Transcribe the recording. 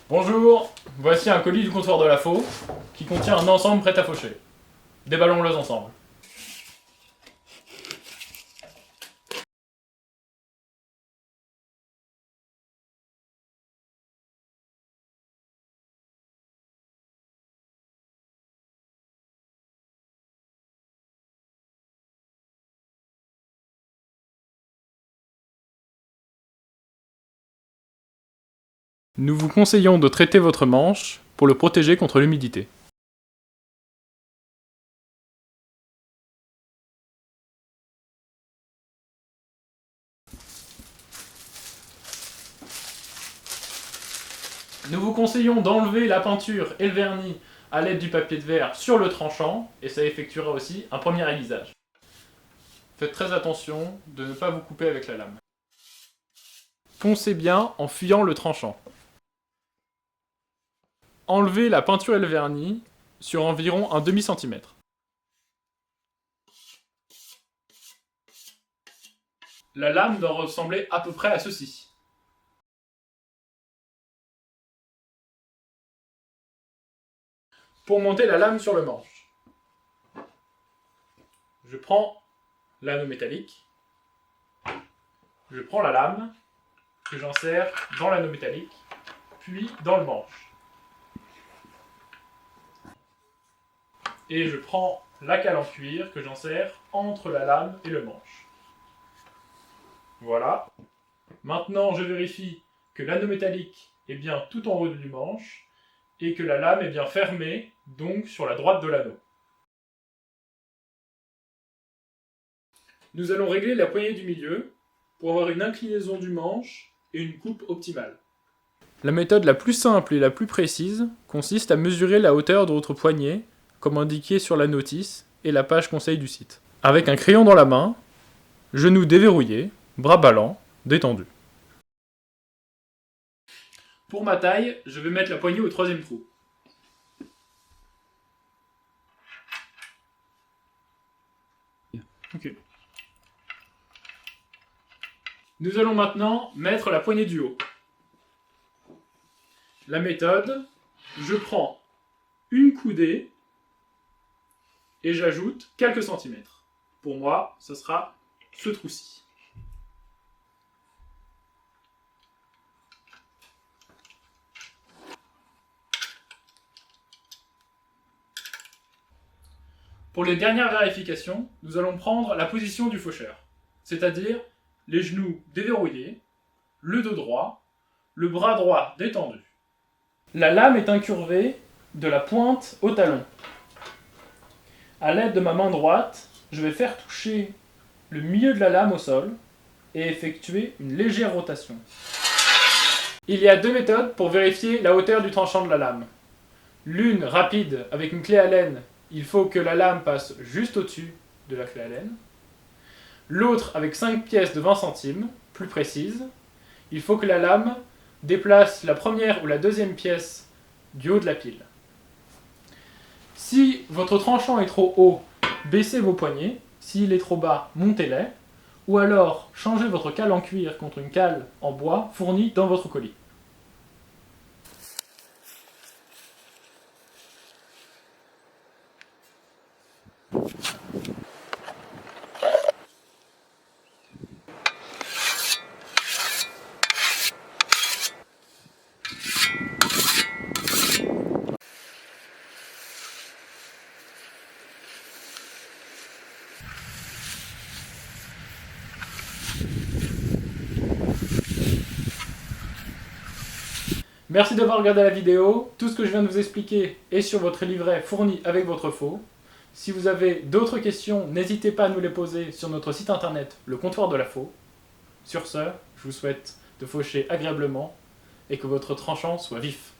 Bonjour, voici un colis du comptoir de la faux qui contient un ensemble prêt à faucher. Déballons-les ensemble. Nous vous conseillons de traiter votre manche pour le protéger contre l'humidité. Nous vous conseillons d'enlever la peinture et le vernis à l'aide du papier de verre sur le tranchant, et ça effectuera aussi un premier aiguisage. Faites très attention de ne pas vous couper avec la lame. Poncez bien en fuyant le tranchant. Enlevez la peinture et le vernis sur environ un demi-centimètre. La lame doit ressembler à peu près à ceci. Pour monter la lame sur le manche, je prends l'anneau métallique, je prends la lame, que j'insère dans l'anneau métallique, puis dans le manche. Et je prends la cale en cuir que j'insère entre la lame et le manche. Voilà. Maintenant, je vérifie que l'anneau métallique est bien tout en haut du manche et que la lame est bien fermée, donc sur la droite de l'anneau. Nous allons régler la poignée du milieu pour avoir une inclinaison du manche et une coupe optimale. La méthode la plus simple et la plus précise consiste à mesurer la hauteur de votre poignet, comme indiqué sur la notice et la page conseil du site. Avec un crayon dans la main, genoux déverrouillés, bras ballants, détendus. Pour ma taille, je vais mettre la poignée au troisième trou. Ok. Nous allons maintenant mettre la poignée du haut. La méthode, je prends une coudée et j'ajoute quelques centimètres. Pour moi, ce sera ce trou-ci. Pour les dernières vérifications, nous allons prendre la position du faucheur, c'est-à-dire les genoux déverrouillés, le dos droit, le bras droit détendu. La lame est incurvée de la pointe au talon. À l'aide de ma main droite, je vais faire toucher le milieu de la lame au sol et effectuer une légère rotation. Il y a deux méthodes pour vérifier la hauteur du tranchant de la lame. L'une rapide avec une clé Allen, il faut que la lame passe juste au-dessus de la clé Allen. L'autre avec 5 pièces de 20 centimes, plus précise, il faut que la lame déplace la première ou la deuxième pièce du haut de la pile. Si votre tranchant est trop haut, baissez vos poignets. S'il est trop bas, montez-les. Ou alors, changez votre cale en cuir contre une cale en bois fournie dans votre colis. Merci d'avoir regardé la vidéo. Tout ce que je viens de vous expliquer est sur votre livret fourni avec votre faux. Si vous avez d'autres questions, n'hésitez pas à nous les poser sur notre site internet, le comptoir de la faux. Sur ce, je vous souhaite de faucher agréablement et que votre tranchant soit vif.